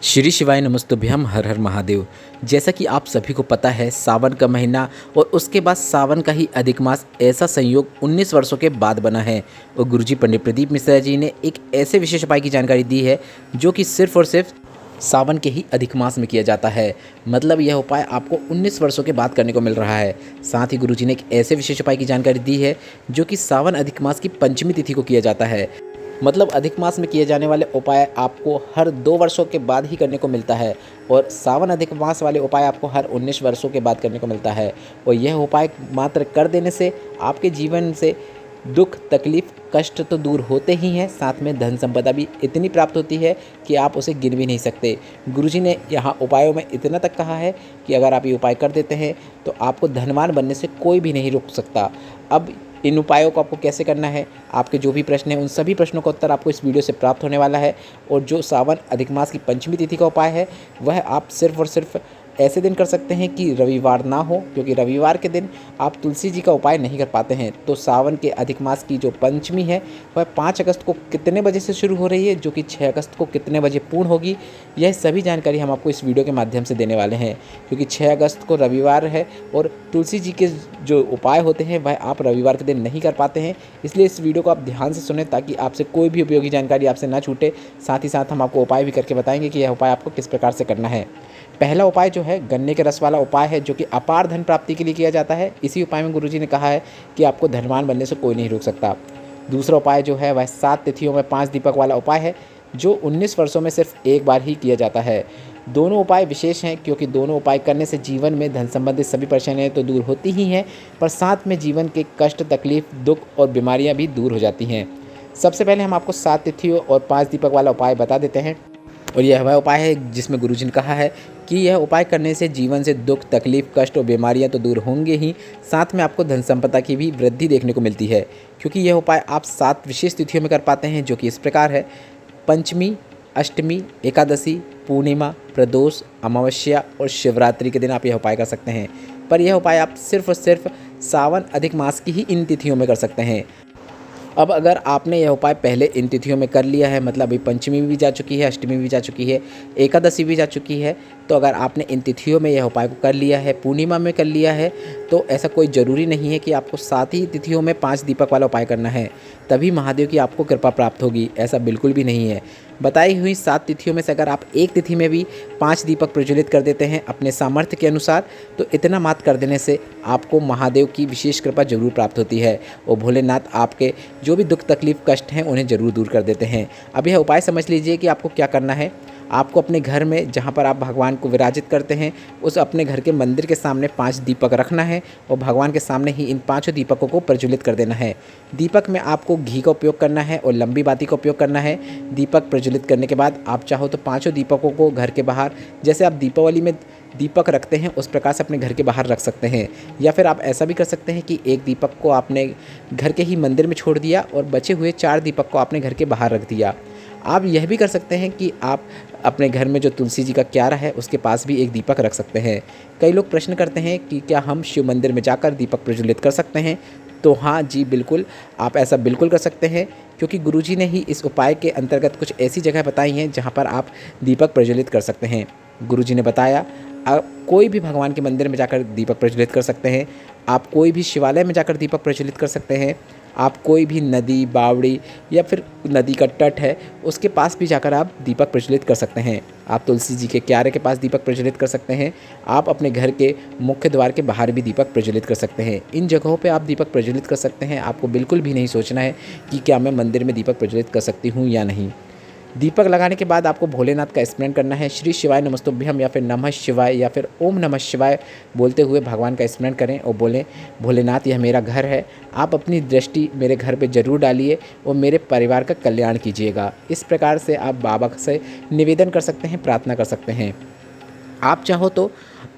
श्री शिवाय नमस्तुभ्यम हर हर महादेव। जैसा कि आप सभी को पता है, सावन का महीना और उसके बाद सावन का ही अधिक मास ऐसा संयोग 19 वर्षों के बाद बना है। और गुरुजी पंडित प्रदीप मिश्रा जी ने एक ऐसे विशेष उपाय की जानकारी दी है जो कि सिर्फ और सिर्फ सावन के ही अधिक मास में किया जाता है। मतलब यह उपाय आपको 19 वर्षों के बाद करने को मिल रहा है। साथ ही गुरुजी ने एक ऐसे विशेष उपाय की जानकारी दी है जो कि सावन अधिक मास की पंचमी तिथि को किया जाता है। मतलब अधिक मास में किए जाने वाले उपाय आपको हर 2 वर्षों के बाद ही करने को मिलता है और सावन अधिक मास वाले उपाय आपको हर 19 वर्षों के बाद करने को मिलता है। और यह उपाय मात्र कर देने से आपके जीवन से दुख, तकलीफ, कष्ट तो दूर होते ही हैं, साथ में धन संपदा भी इतनी प्राप्त होती है कि आप उसे गिन भी नहीं सकते। गुरुजी ने यहाँ उपायों में इतना तक कहा है कि अगर आप ये उपाय कर देते हैं तो आपको धनवान बनने से कोई भी नहीं रोक सकता। अब इन उपायों को आपको कैसे करना है, आपके जो भी प्रश्न हैं उन सभी प्रश्नों का उत्तर आपको इस वीडियो से प्राप्त होने वाला है। और जो सावन अधिक मास की पंचमी तिथि का उपाय है वह आप सिर्फ और सिर्फ ऐसे दिन कर सकते हैं कि रविवार ना हो, क्योंकि रविवार के दिन आप तुलसी जी का उपाय नहीं कर पाते हैं। तो सावन के अधिक मास की जो पंचमी है वह 5 अगस्त को कितने बजे से शुरू हो रही है, जो कि 6 अगस्त को कितने बजे पूर्ण होगी, यह सभी जानकारी हम आपको इस वीडियो के माध्यम से देने वाले हैं। क्योंकि 6 अगस्त को रविवार है और तुलसी जी के जो उपाय होते हैं वह आप रविवार के दिन नहीं कर पाते हैं। इसलिए इस वीडियो को आप ध्यान से सुनें ताकि आपसे कोई भी उपयोगी जानकारी आपसे ना छूटे। साथ ही साथ हम आपको उपाय भी करके बताएंगे कि यह उपाय आपको किस प्रकार से करना है। पहला उपाय जो है गन्ने के रस वाला उपाय है, जो कि अपार धन प्राप्ति के लिए किया जाता है। इसी उपाय में गुरुजी ने कहा है कि आपको धनवान बनने से कोई नहीं रोक सकता। दूसरा उपाय जो है वह 7 तिथियों में 5 दीपक वाला उपाय है, जो 19 वर्षों में सिर्फ एक बार ही किया जाता है। दोनों उपाय विशेष हैं क्योंकि दोनों उपाय करने से जीवन में धन संबंधित सभी परेशानियाँ तो दूर होती ही हैं, पर साथ में जीवन के कष्ट, तकलीफ, दुख और बीमारियाँ भी दूर हो जाती हैं। सबसे पहले हम आपको 7 तिथियों और 5 दीपक वाला उपाय बता देते हैं। और यह वह उपाय है जिसमें गुरुजी ने कहा है कि यह उपाय करने से जीवन से दुख, तकलीफ, कष्ट और बीमारियां तो दूर होंगे ही, साथ में आपको धन संपदा की भी वृद्धि देखने को मिलती है। क्योंकि यह उपाय आप 7 विशेष तिथियों में कर पाते हैं, जो कि इस प्रकार है: पंचमी, अष्टमी, एकादशी, पूर्णिमा, प्रदोष, अमावस्या और शिवरात्रि के दिन आप यह उपाय कर सकते हैं। पर यह उपाय आप सिर्फ और सिर्फ सावन अधिक मास की ही इन तिथियों में कर सकते हैं। अब अगर आपने यह उपाय पहले इन तिथियों में कर लिया है, मतलब अभी पंचमी भी जा चुकी है, अष्टमी भी जा चुकी है, एकादशी भी जा चुकी है, तो अगर आपने इन तिथियों में यह उपाय को कर लिया है, पूर्णिमा में कर लिया है, तो ऐसा कोई ज़रूरी नहीं है कि आपको 7 ही तिथियों में 5 दीपक वाला उपाय करना है तभी महादेव की आपको कृपा प्राप्त होगी। ऐसा बिल्कुल भी नहीं है। बताई हुई 7 तिथियों में से अगर आप एक तिथि में भी 5 दीपक प्रज्वलित कर देते हैं अपने सामर्थ्य के अनुसार, तो इतना मात्र कर देने से आपको महादेव की विशेष कृपा जरूर प्राप्त होती है और भोलेनाथ आपके जो भी दुख, तकलीफ, कष्ट हैं उन्हें ज़रूर दूर कर देते हैं। अब यह उपाय समझ लीजिए कि आपको क्या करना है। आपको अपने घर में जहाँ पर आप भगवान को विराजित करते हैं उस अपने घर के मंदिर के सामने 5 दीपक रखना है और भगवान के सामने ही इन 5 दीपकों को प्रज्वलित कर देना है। दीपक में आपको घी का उपयोग करना है और लंबी बाती का उपयोग करना है। दीपक प्रज्वलित करने के बाद आप चाहो तो 5 दीपकों को घर के बाहर, जैसे आप दीपावली में दीपक रखते हैं उस प्रकार से अपने घर के बाहर रख सकते हैं। या फिर आप ऐसा भी कर सकते हैं कि एक दीपक को आपने घर के ही मंदिर में छोड़ दिया और बचे हुए 4 दीपक को आपने घर के बाहर रख दिया। आप यह भी कर सकते हैं कि आप अपने घर में जो तुलसी जी का क्यारा है उसके पास भी एक दीपक रख सकते हैं। कई लोग प्रश्न करते हैं कि क्या हम शिव मंदिर में जाकर दीपक प्रज्वलित कर सकते हैं? तो हाँ जी, बिल्कुल, आप ऐसा बिल्कुल कर सकते हैं, क्योंकि गुरुजी ने ही इस उपाय के अंतर्गत कुछ ऐसी जगह बताई हैं जहाँ पर आप दीपक प्रज्वलित कर सकते हैं। गुरुजी ने बताया आप कोई भी भगवान के मंदिर में जाकर दीपक प्रज्वलित कर सकते हैं, आप कोई भी शिवालय में जाकर दीपक प्रज्वलित कर सकते हैं, आप कोई भी नदी, बावड़ी या फिर नदी का तट है उसके पास भी जाकर आप दीपक प्रज्वलित कर सकते हैं। आप तुलसी जी के क्यारे के पास दीपक प्रज्वलित कर सकते हैं। आप अपने घर के मुख्य द्वार के बाहर भी दीपक प्रज्वलित कर सकते हैं। इन जगहों पे आप दीपक प्रज्वलित कर सकते हैं। आपको बिल्कुल भी नहीं सोचना है कि क्या मैं मंदिर में दीपक प्रज्वलित कर सकती हूँ या नहीं। दीपक लगाने के बाद आपको भोलेनाथ का स्मरण करना है। श्री शिवाय नमस्तुभ्यम या फिर नमः शिवाय या फिर ओम नमः शिवाय बोलते हुए भगवान का स्मरण करें और बोलें, भोलेनाथ यह मेरा घर है, आप अपनी दृष्टि मेरे घर पे ज़रूर डालिए और मेरे परिवार का कल्याण कीजिएगा। इस प्रकार से आप बाबा से निवेदन कर सकते हैं, प्रार्थना कर सकते हैं। आप चाहो तो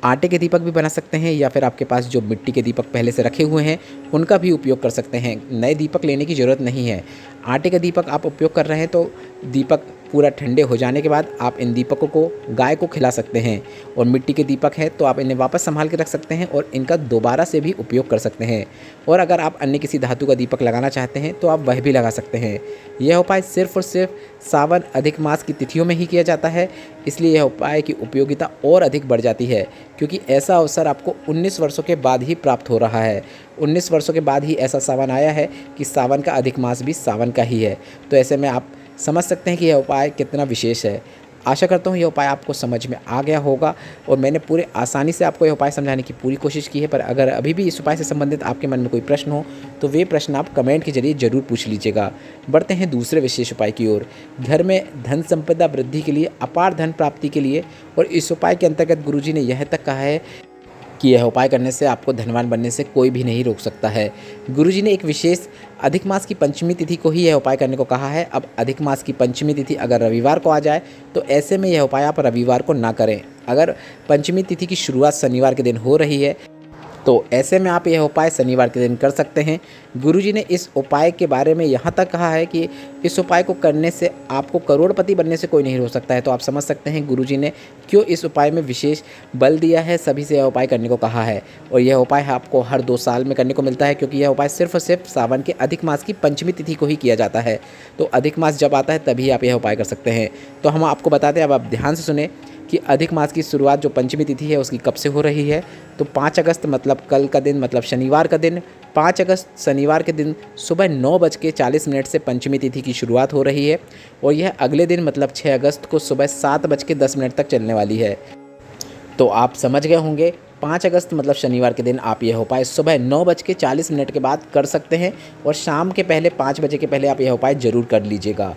आटे के दीपक भी बना सकते हैं या फिर आपके पास जो मिट्टी के दीपक पहले से रखे हुए हैं उनका भी उपयोग कर सकते हैं। नए दीपक लेने की ज़रूरत नहीं है। आटे का दीपक आप उपयोग कर रहे हैं तो दीपक पूरा ठंडे हो जाने के बाद आप इन दीपकों को गाय को खिला सकते हैं। और मिट्टी के दीपक है तो आप इन्हें वापस संभाल के रख सकते हैं और इनका दोबारा से भी उपयोग कर सकते हैं। और अगर आप अन्य किसी धातु का दीपक लगाना चाहते हैं तो आप वह भी लगा सकते हैं। यह उपाय सिर्फ और सिर्फ सावन अधिक मास की तिथियों में ही किया जाता है, इसलिए यह उपाय की उपयोगिता और अधिक बढ़ जाती है, क्योंकि ऐसा अवसर आपको 19 वर्षों के बाद ही प्राप्त हो रहा है। 19 वर्षों के बाद ही ऐसा सावन आया है कि सावन का अधिक मास भी सावन का ही है। तो ऐसे में आप समझ सकते हैं कि यह उपाय कितना विशेष है। आशा करता हूँ यह उपाय आपको समझ में आ गया होगा और मैंने पूरे आसानी से आपको यह उपाय समझाने की पूरी कोशिश की है। पर अगर अभी भी इस उपाय से संबंधित आपके मन में कोई प्रश्न हो तो वे प्रश्न आप कमेंट के जरिए ज़रूर पूछ लीजिएगा। बढ़ते हैं दूसरे विशेष उपाय की ओर। घर में धन संपदा वृद्धि के लिए, अपार धन प्राप्ति के लिए, और इस उपाय के अंतर्गत गुरुजी ने यह तक कहा है कि यह उपाय करने से आपको धनवान बनने से कोई भी नहीं रोक सकता है। गुरुजी ने एक विशेष अधिक मास की पंचमी तिथि को ही यह उपाय करने को कहा है। अब अधिक मास की पंचमी तिथि अगर रविवार को आ जाए तो ऐसे में यह उपाय आप रविवार को ना करें। अगर पंचमी तिथि की शुरुआत शनिवार के दिन हो रही है तो ऐसे में आप यह उपाय शनिवार के दिन कर सकते हैं। गुरुजी ने इस उपाय के बारे में यहाँ तक कहा है कि इस उपाय को करने से आपको करोड़पति बनने से कोई नहीं रोक सकता है। तो आप समझ सकते हैं गुरुजी ने क्यों इस उपाय में विशेष बल दिया है, सभी से यह उपाय करने को कहा है। और यह उपाय आपको हर 2 साल में करने को मिलता है, क्योंकि यह उपाय सिर्फ और सिर्फ सावन के अधिक मास की पंचमी तिथि को ही किया जाता है। तो अधिक मास जब आता है तभी आप यह उपाय कर सकते हैं। तो हम आपको बताते हैं, अब आप ध्यान से सुने कि अधिक मास की शुरुआत जो पंचमी तिथि है उसकी कब से हो रही है। तो 5 अगस्त मतलब कल का दिन, मतलब शनिवार का दिन, 5 अगस्त शनिवार के दिन सुबह 9:40 से पंचमी तिथि की शुरुआत हो रही है। और यह अगले दिन मतलब 6 अगस्त को सुबह 7:10 तक चलने वाली है। तो आप समझ गए होंगे, 5 अगस्त मतलब शनिवार के दिन आप यह उपाय सुबह 9:40 के बाद कर सकते हैं और शाम के पहले 5 बजे के पहले आप यह उपाय ज़रूर कर लीजिएगा।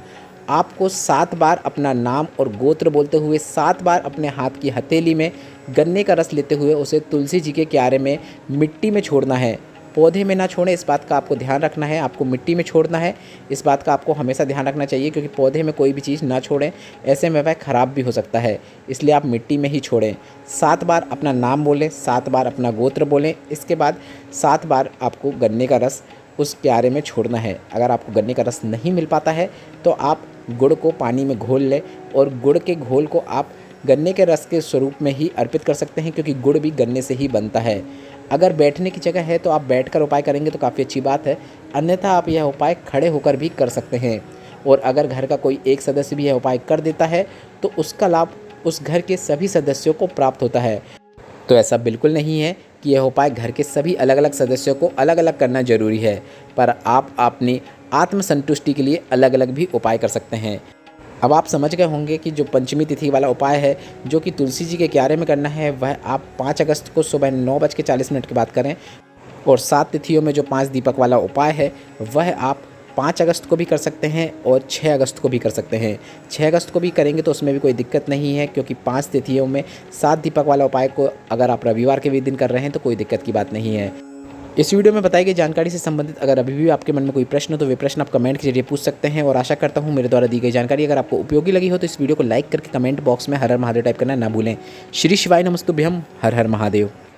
आपको 7 बार अपना नाम और गोत्र बोलते हुए 7 बार अपने हाथ की हथेली में गन्ने का रस लेते हुए उसे तुलसी जी के क्यारे में मिट्टी में छोड़ना है। पौधे में ना छोड़ें, इस बात का आपको ध्यान रखना है। आपको मिट्टी में छोड़ना है, इस बात का आपको हमेशा ध्यान रखना चाहिए, क्योंकि पौधे में कोई भी चीज़ ना छोड़ें, ऐसे में वह ख़राब भी हो सकता है। इसलिए आप मिट्टी में ही छोड़ें। 7 बार अपना नाम बोलें, 7 बार अपना गोत्र बोलें, इसके बाद 7 बार आपको गन्ने का रस उस क्यारे में छोड़ना है। अगर आपको गन्ने का रस नहीं मिल पाता है तो आप गुड़ को पानी में घोल लें और गुड़ के घोल को आप गन्ने के रस के स्वरूप में ही अर्पित कर सकते हैं, क्योंकि गुड़ भी गन्ने से ही बनता है। अगर बैठने की जगह है तो आप बैठकर उपाय करेंगे तो काफ़ी अच्छी बात है, अन्यथा आप यह उपाय खड़े होकर भी कर सकते हैं। और अगर घर का कोई एक सदस्य भी यह उपाय कर देता है तो उसका लाभ उस घर के सभी सदस्यों को प्राप्त होता है। तो ऐसा बिल्कुल नहीं है कि यह उपाय घर के सभी अलग अलग सदस्यों को अलग अलग करना जरूरी है, पर आप अपनी आत्मसंतुष्टि के लिए अलग अलग भी उपाय कर सकते हैं। अब आप समझ गए होंगे कि जो पंचमी तिथि वाला उपाय है जो कि तुलसी जी के क्यारे में करना है, वह आप 5 अगस्त को सुबह 9:40 के बाद करें। और 7 तिथियों में जो 5 दीपक वाला उपाय है वह आप 5 अगस्त को भी कर सकते हैं और 6 अगस्त को भी कर सकते हैं। 6 अगस्त को भी करेंगे तो उसमें भी कोई दिक्कत नहीं है, क्योंकि 5 तिथियों में 7 दीपक वाला उपाय को अगर आप रविवार के भी दिन कर रहे हैं तो कोई दिक्कत की बात नहीं है। इस वीडियो में बताई गई जानकारी से संबंधित अगर अभी भी आपके मन में कोई प्रश्न हो तो वे प्रश्न आप कमेंट के जरिए पूछ सकते हैं। और आशा करता हूँ मेरे द्वारा दी गई जानकारी अगर आपको उपयोगी लगी हो तो इस वीडियो को लाइक करके कमेंट बॉक्स में हर हर महादेव टाइप करना ना भूलें। श्री शिवाय नमस्तुभ्यम। हर हर महादेव।